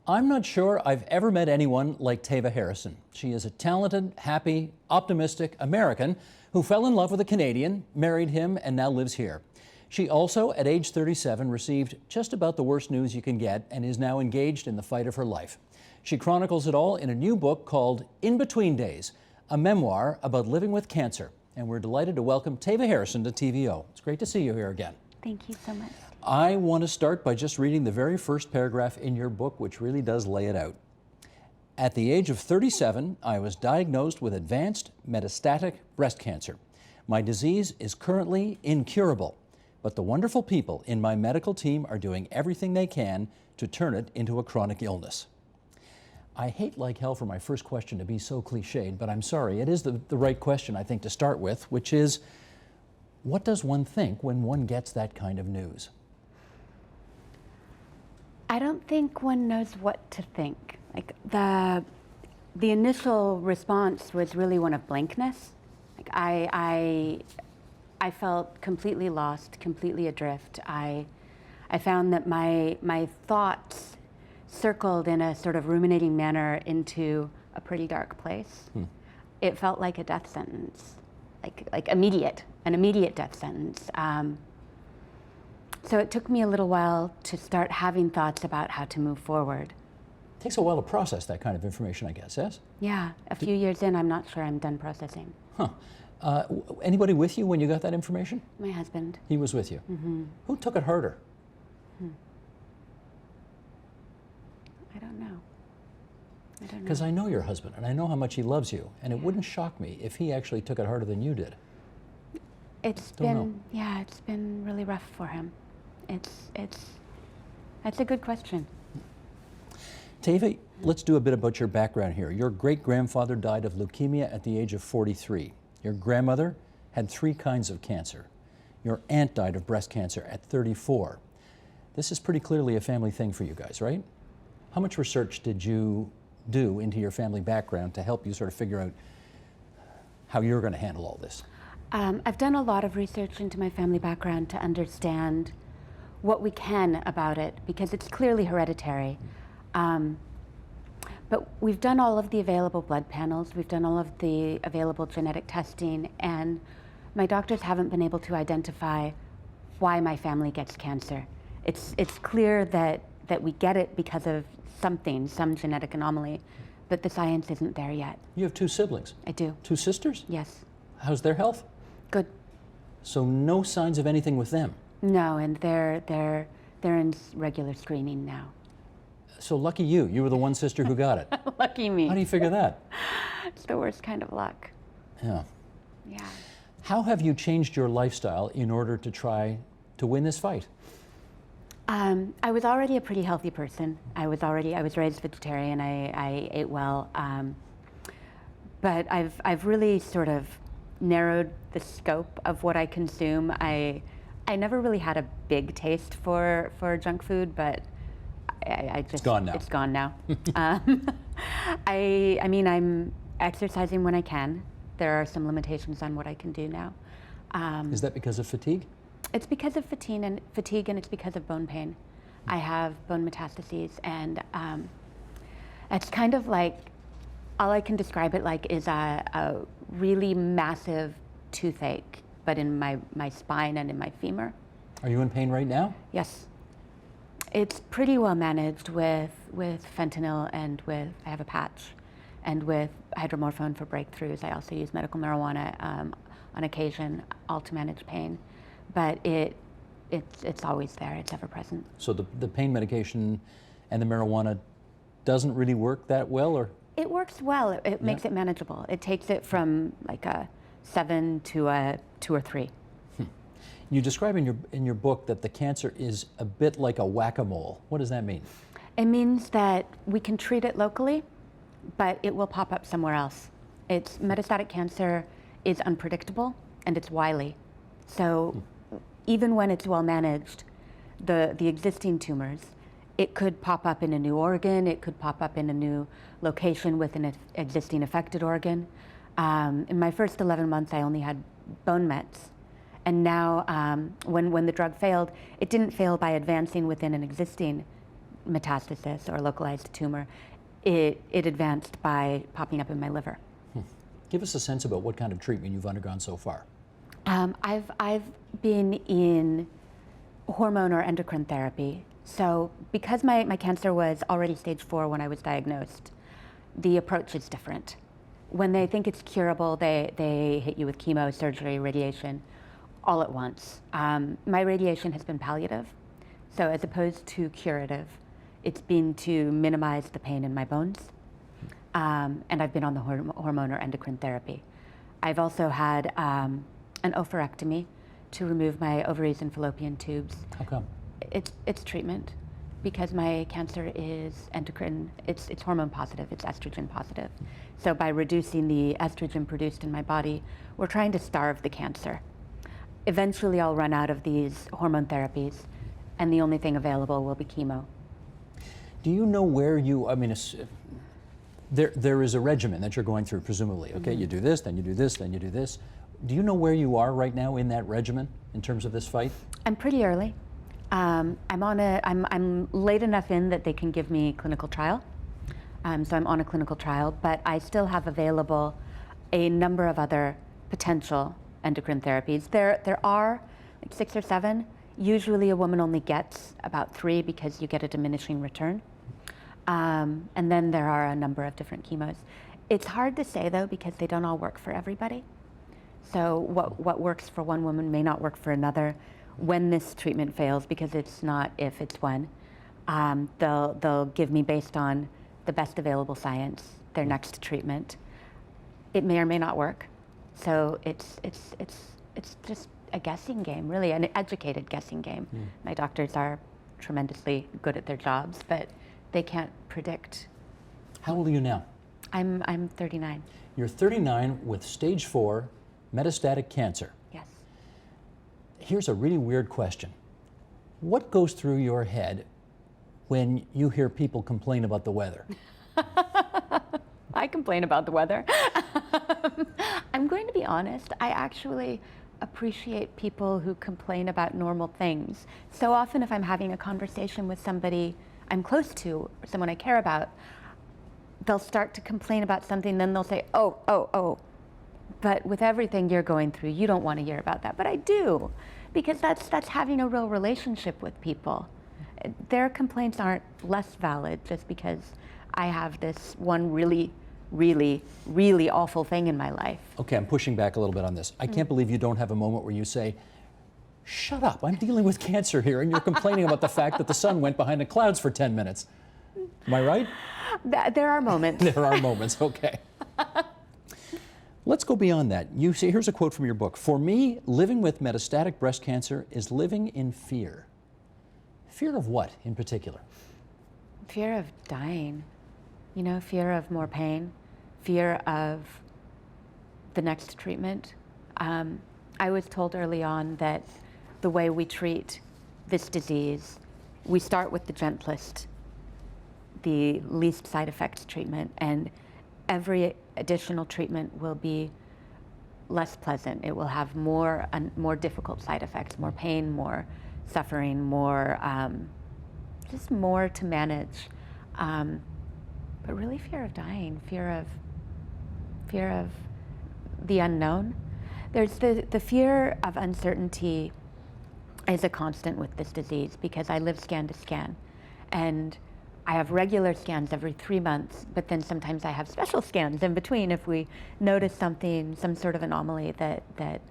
I'm not sure I've ever met anyone like Teva Harrison. She is a talented, happy, optimistic American who fell in love with a Canadian, married him, and now lives here. She also, at age 37, received just about the worst news you can get and is now engaged in the fight of her life. She chronicles it all in a new book called In Between Days, a memoir about living with cancer. And we're delighted to welcome Teva Harrison to TVO. It's great to see you here again. Thank you so much. I want to start by just reading the very first paragraph in your book, which really does lay it out. At the age of 37, I was diagnosed with advanced metastatic breast cancer. My disease is currently incurable, but the wonderful people in my medical team are doing everything they can to turn it into a chronic illness. I hate like hell for my first question to be so cliched, but I'm sorry, it is the right question, I think, to start with, which is, what does one think when one gets that kind of news? I don't think one knows what to think. Like the initial response was really one of blankness. Like I felt completely lost, completely adrift. I found that my thoughts circled in a sort of ruminating manner into a pretty dark place. It felt like a death sentence, like an immediate death sentence. So it took me a little while to start having thoughts about how to move forward. It takes a while to process that kind of information, I guess, yes? Yeah, a few years in, I'm not sure I'm done processing. Huh. Anybody with you when you got that information? My husband. He was with you? Mm-hmm. Who took it harder? I don't know. Because I know your husband, and I know how much he loves you, and it wouldn't shock me if he actually took it harder than you did. It's been really rough for him. That's a good question. Teva, let's do a bit about your background here. Your great-grandfather died of leukemia at the age of 43. Your grandmother had 3 kinds of cancer. Your aunt died of breast cancer at 34. This is pretty clearly a family thing for you guys, right? How much research did you do into your family background to help you sort of figure out how you're going to handle all this? I've done a lot of research into my family background to understand what we can about it, because it's clearly hereditary. But we've done all of the available blood panels, we've done all of the available genetic testing, and my doctors haven't been able to identify why my family gets cancer. It's clear that we get it because of something, some genetic anomaly, but the science isn't there yet. You have 2 siblings? I do. 2 sisters? Yes. How's their health? Good. So no signs of anything with them? No, and they're in regular screening now. So lucky you. You were the one sister who got it. Lucky me. How do you figure that? It's the worst kind of luck. Yeah. Yeah. How have you changed your lifestyle in order to try to win this fight? I was already a pretty healthy person. I was raised vegetarian. I ate well, but I've really sort of narrowed the scope of what I consume. I never really had a big taste for junk food, but I just, it's gone now. It's gone now. I mean, I'm exercising when I can. There are some limitations on what I can do now. Is that because of fatigue? It's because of fatigue, and it's because of bone pain. I have bone metastases, and it's kind of like, all I can describe it like is a really massive toothache, but in my spine and in my femur. Are you in pain right now? Yes. It's pretty well managed with fentanyl, and I have a patch, and with hydromorphone for breakthroughs. I also use medical marijuana on occasion, all to manage pain. But it's always there, it's ever present. So the pain medication and the marijuana doesn't really work that well, or? It works well, it makes it manageable. It takes it from like a 7 to a 2 or 3. You describe in your book that the cancer is a bit like a whack-a-mole. What does that mean? It means that we can treat it locally, but it will pop up somewhere else. Metastatic cancer is unpredictable and it's wily. So even when it's well managed, the existing tumors, it could pop up in a new organ, it could pop up in a new location with an existing affected organ. In my first 11 months, I only had bone mets. And now, when the drug failed, it didn't fail by advancing within an existing metastasis or localized tumor, it advanced by popping up in my liver. Give us a sense about what kind of treatment you've undergone so far. I've been in hormone or endocrine therapy. So because my cancer was already stage 4 when I was diagnosed, the approach is different. When they think it's curable, they hit you with chemo, surgery, radiation, all at once. My radiation has been palliative, so as opposed to curative, it's been to minimize the pain in my bones. And I've been on the hormone or endocrine therapy. I've also had an oophorectomy to remove my ovaries and fallopian tubes. How come? It's treatment, because my cancer is endocrine, it's hormone positive, it's estrogen positive. So by reducing the estrogen produced in my body, we're trying to starve the cancer. Eventually I'll run out of these hormone therapies, and the only thing available will be chemo. Do you know where you, I mean, there is a regimen that you're going through, presumably. Okay, you do this, then you do this, then you do this. Do you know where you are right now in that regimen in terms of this fight? I'm pretty early. I'm late enough in that they can give me clinical trial. So I'm on a clinical trial, but I still have available a number of other potential endocrine therapies. There are like 6 or 7. Usually a woman only gets about 3 because you get a diminishing return. And then there are a number of different chemos. It's hard to say though, because they don't all work for everybody. So what works for one woman may not work for another. When this treatment fails, because it's not if, it's when, they'll give me, based on the best available science, their next treatment. It may or may not work. So it's just a guessing game, really, an educated guessing game. My doctors are tremendously good at their jobs, but they can't predict. How old are you now? I'm 39. You're 39 with stage 4 metastatic cancer. Yes. Here's a really weird question. What goes through your head when you hear people complain about the weather? I complain about the weather. I'm going to be honest, I actually appreciate people who complain about normal things. So often if I'm having a conversation with somebody I'm close to, or someone I care about, they'll start to complain about something, then they'll say, oh. But with everything you're going through, you don't want to hear about that. But I do, because that's having a real relationship with people. Their complaints aren't less valid just because I have this one really awful thing in my life. Okay, I'm pushing back a little bit on this. I can't believe you don't have a moment where you say, shut up, I'm dealing with cancer here, and you're complaining about the fact that the sun went behind the clouds for 10 minutes. Am I right? There are moments. There are moments, okay. Let's go beyond that. You see, here's a quote from your book. For me, living with metastatic breast cancer is living in fear. Fear of what in particular? Fear of dying. You know, fear of more pain, fear of the next treatment. I was told early on that the way we treat this disease, we start with the gentlest, the least side effects treatment, and every additional treatment will be less pleasant. It will have more difficult side effects, more pain, more suffering, more, just more to manage. But really fear of dying, fear of the unknown. There's the fear of uncertainty is a constant with this disease, because I live scan to scan. And I have regular scans every 3 months, but then sometimes I have special scans in between if we notice something, some sort of anomaly that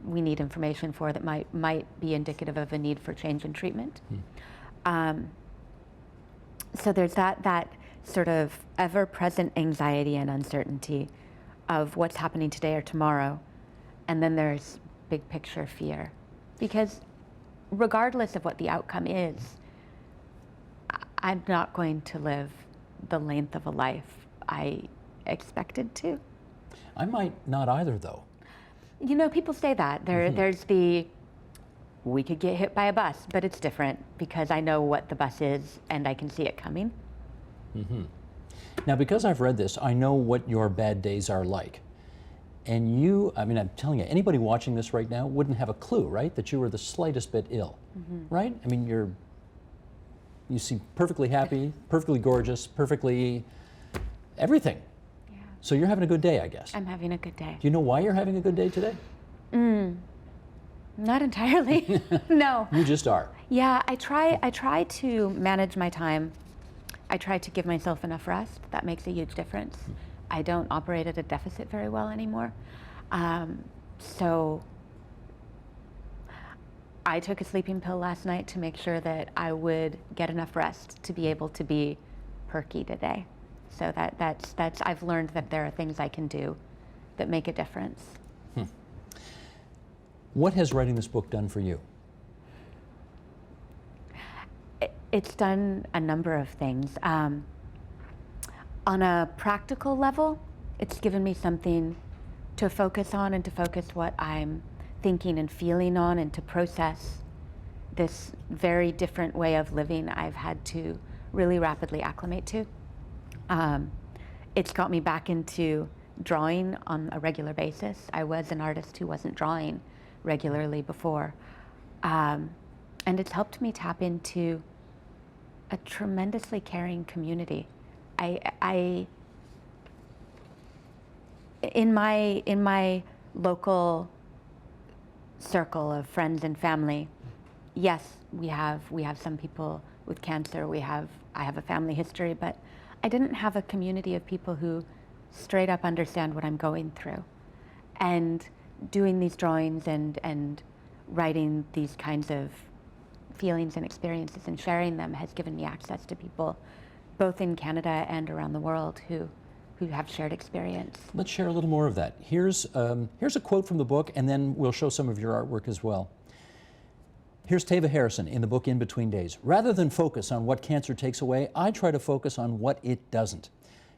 we need information for, that might be indicative of a need for change in treatment. So there's that sort of ever-present anxiety and uncertainty of what's happening today or tomorrow. And then there's big picture fear. Because regardless of what the outcome is, I'm not going to live the length of a life I expected to. I might not either, though. You know, people say that. There's we could get hit by a bus, but it's different because I know what the bus is and I can see it coming. Now, because I've read this, I know what your bad days are like. And you, I mean, I'm telling you, anybody watching this right now wouldn't have a clue, right? That you were the slightest bit ill, right? I mean, You seem perfectly happy, perfectly gorgeous, perfectly everything. Yeah. So you're having a good day, I guess. I'm having a good day. Do you know why you're having a good day today? Not entirely. No. You just are. Yeah, I try to manage my time. I try to give myself enough rest. That makes a huge difference. I don't operate at a deficit very well anymore. So I took a sleeping pill last night to make sure that I would get enough rest to be able to be perky today. So that's I've learned that there are things I can do that make a difference. What has writing this book done for you? It's done a number of things. On a practical level, it's given me something to focus on and to focus what I'm thinking and feeling on and to process this very different way of living I've had to really rapidly acclimate to. It's got me back into drawing on a regular basis. I was an artist who wasn't drawing regularly before. And it's helped me tap into a tremendously caring community. In my local circle of friends and family, yes, we have some people with cancer. I have a family history, but I didn't have a community of people who straight up understand what I'm going through. And doing these drawings and writing these kinds of feelings and experiences and sharing them has given me access to people both in Canada and around the world who have shared experience. Let's share a little more of that. Here's a quote from the book, and then we'll show some of your artwork as well. Here's Teva Harrison in the book In Between Days. Rather than focus on what cancer takes away, I try to focus on what it doesn't.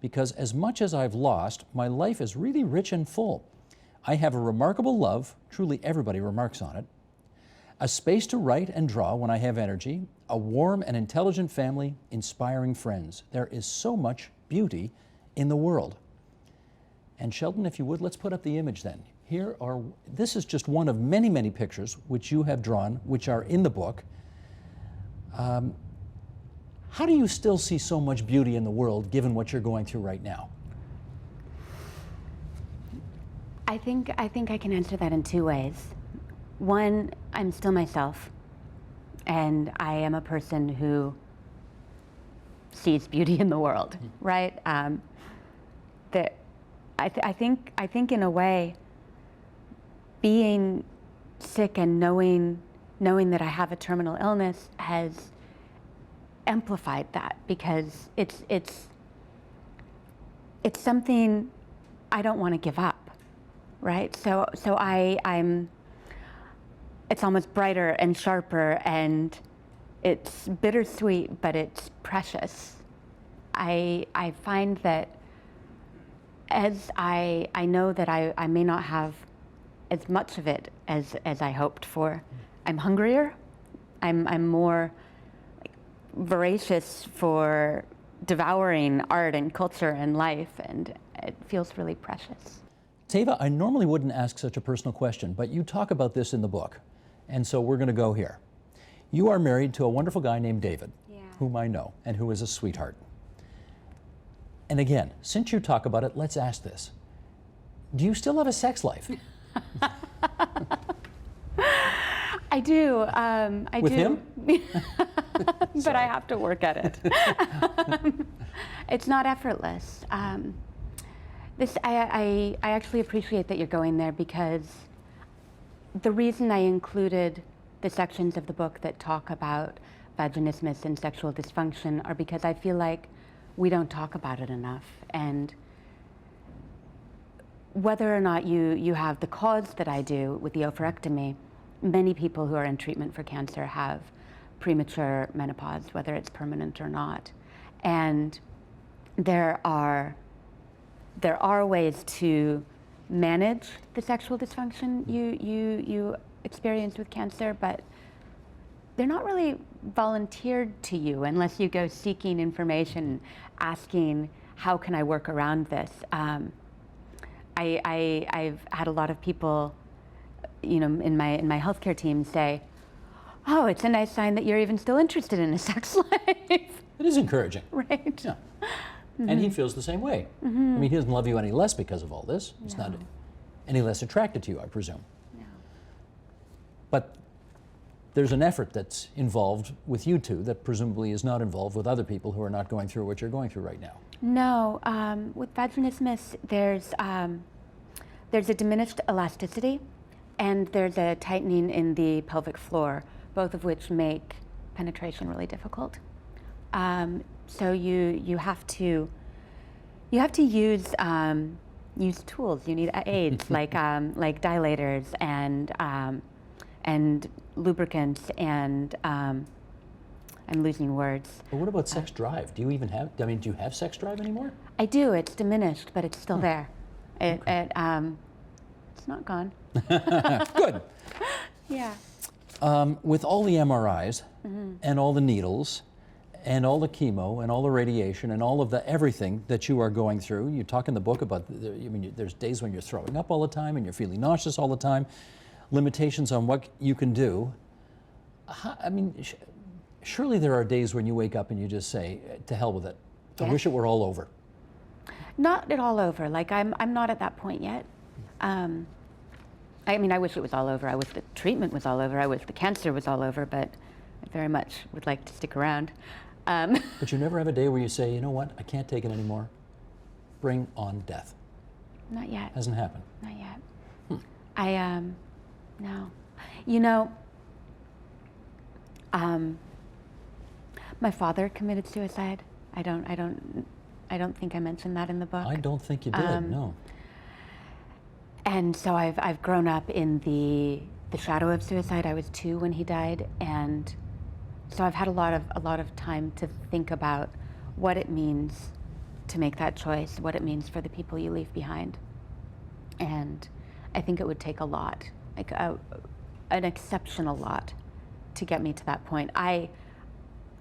Because as much as I've lost, my life is really rich and full. I have a remarkable love, truly everybody remarks on it, a space to write and draw when I have energy, a warm and intelligent family, inspiring friends. There is so much beauty in the world. And Sheldon, if you would, let's put up the image then. This is just one of many, many pictures which you have drawn, which are in the book. How do you still see so much beauty in the world given what you're going through right now? I think I can answer that in two ways. One, I'm still myself, and I am a person who sees beauty in the world, right? That I think in a way, being sick and knowing that I have a terminal illness has amplified that, because it's something I don't want to give up, right? So I'm it's almost brighter and sharper, and it's bittersweet, but it's precious. I find that as I know that I may not have as much of it as I hoped for, I'm hungrier, I'm more voracious for devouring art and culture and life, and it feels really precious. Teva, I normally wouldn't ask such a personal question, but you talk about this in the book, and so we're going to go here. You are married to a wonderful guy named David, whom I know, and who is a sweetheart. And again, since you talk about it, let's ask this. Do you still have a sex life? I do. I With do. him? But I have to work at it. It's not effortless. I actually appreciate that you're going there, because the reason I included the sections of the book that talk about vaginismus and sexual dysfunction are because I feel like we don't talk about it enough. And whether or not you have the cause that I do with the oophorectomy, many people who are in treatment for cancer have premature menopause, whether it's permanent or not. And there are ways to manage the sexual dysfunction you experience with cancer, but they're not really volunteered to you unless you go seeking information, asking, how can I work around this? I've had a lot of people, in my healthcare team say, oh, it's a nice sign that you're even still interested in a sex life. It is encouraging. Right. Yeah. And he feels the same way. I mean, he doesn't love you any less because of all this. He's not any less attracted to you, I presume. No. But there's an effort that's involved with you two that presumably is not involved with other people who are not going through what you're going through right now. No, with vaginismus, there's a diminished elasticity, and there's a tightening in the pelvic floor, both of which make penetration really difficult. So you have to use tools. You need aids like dilators and lubricants and I'm losing words. But what about sex drive? Do you even have? I mean, do you have sex drive anymore? I do. It's diminished, but it's still there. It's not gone. Good. Yeah. With all the MRIs and all the needles and all the chemo and all the radiation and all of the everything that you are going through, you talk in the book about, there's days when you're throwing up all the time and you're feeling nauseous all the time, limitations on what you can do. I mean, surely there are days when you wake up and you just say, to hell with it. I wish it were all over. Not at all over. Like I'm not at that point yet. I mean, I wish it was all over. I wish the treatment was all over. I wish the cancer was all over, but I very much would like to stick around. But you never have a day where you say, you know what, I can't take it anymore. Bring on death. Not yet. Hasn't happened. Not yet. No. You know, my father committed suicide. I don't think I mentioned that in the book. I don't think you did, no. And so I've grown up in the shadow of suicide. I was 2 when he died, and so I've had a lot of time to think about what it means to make that choice, what it means for the people you leave behind. And I think it would take a lot, like an exceptional lot, to get me to that point. I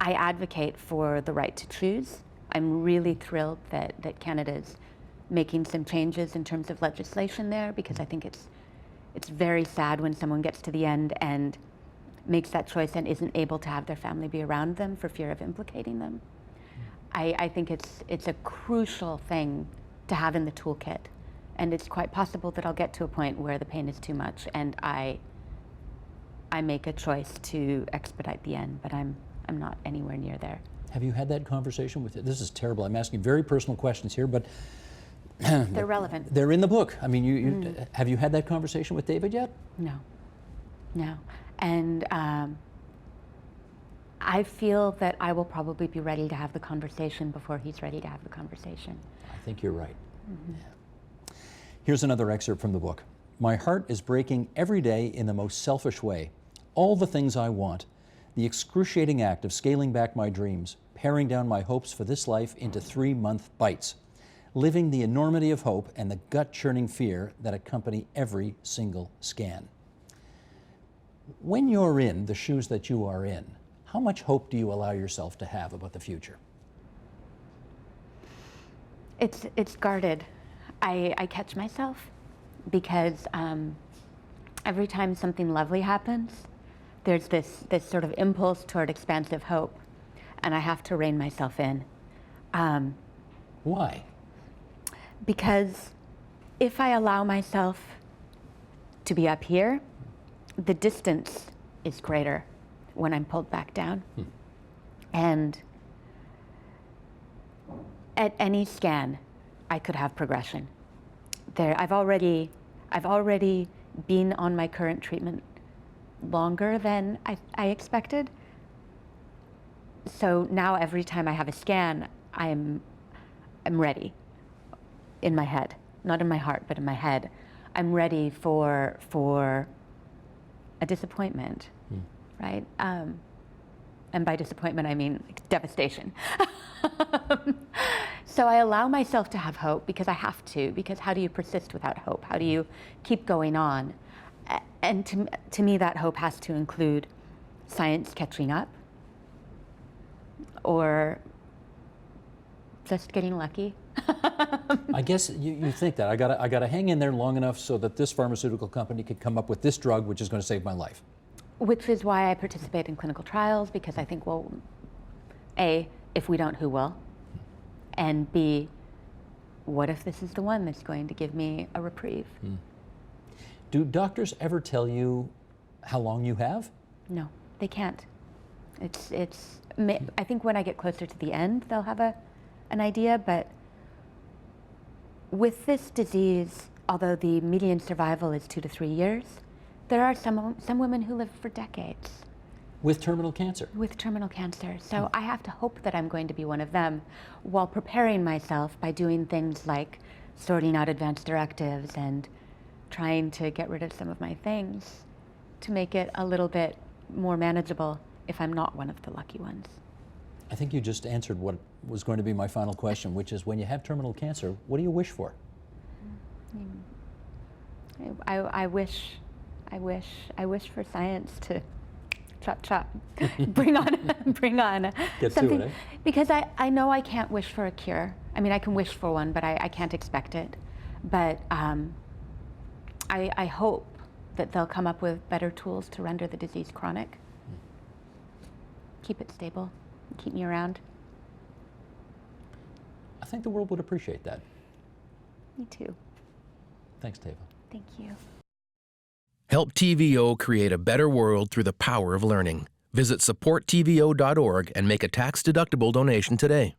advocate for the right to choose. I'm really thrilled that Canada's making some changes in terms of legislation there, because I think it's very sad when someone gets to the end and makes that choice and isn't able to have their family be around them for fear of implicating them. I think it's a crucial thing to have in the toolkit, and it's quite possible that I'll get to a point where the pain is too much and I make a choice to expedite the end, but I'm not anywhere near there. Have you had that conversation with, this is terrible, I'm asking very personal questions here, but They're relevant. they're in the book. I mean, have you had that conversation with David yet? No. And I feel that I will probably be ready to have the conversation before he's ready to have the conversation. I think you're right. Yeah. Here's another excerpt from the book. My heart is breaking every day in the most selfish way. All the things I want, the excruciating act of scaling back my dreams, paring down my hopes for this life into 3-month bites, living the enormity of hope and the gut-churning fear that accompany every single scan. When you're in the shoes that you are in, how much hope do you allow yourself to have about the future? It's guarded. I catch myself because every time something lovely happens, there's this sort of impulse toward expansive hope, and I have to rein myself in. Why? Because if I allow myself to be up here, the distance is greater when I'm pulled back down. And at any scan, I could have progression. I've already been on my current treatment longer than I expected. So now every time I have a scan, I'm ready in my head, not in my heart, but in my head. I'm ready for a disappointment, right? And by disappointment, I mean like devastation. So I allow myself to have hope because I have to, because how do you persist without hope? How do you keep going on? And to me, that hope has to include science catching up or just getting lucky. I guess you think that. I gotta hang in there long enough so that this pharmaceutical company could come up with this drug which is going to save my life. which is why I participate in clinical trials, because I think, well, A, if we don't, who will? And B, what if this is the one that's going to give me a reprieve? Do doctors ever tell you how long you have? No, they can't. I think when I get closer to the end, they'll have an idea, but with this disease, although the median survival is 2 to 3 years, there are some women who live for decades. With terminal cancer? With terminal cancer. So I have to hope that I'm going to be one of them, while preparing myself by doing things like sorting out advance directives and trying to get rid of some of my things to make it a little bit more manageable if I'm not one of the lucky ones. I think you just answered what was going to be my final question, which is, when you have terminal cancer, what do you wish for? I wish for science to chop, bring on Get something. to it, eh? Because I know I can't wish for a cure. I mean, I can wish for one, but I can't expect it. But I hope that they'll come up with better tools to render the disease chronic. Keep it stable, keep me around. I think the world would appreciate that. Me too. Thanks, Teva. Thank you. Help TVO create a better world through the power of learning. Visit supporttvo.org and make a tax-deductible donation today.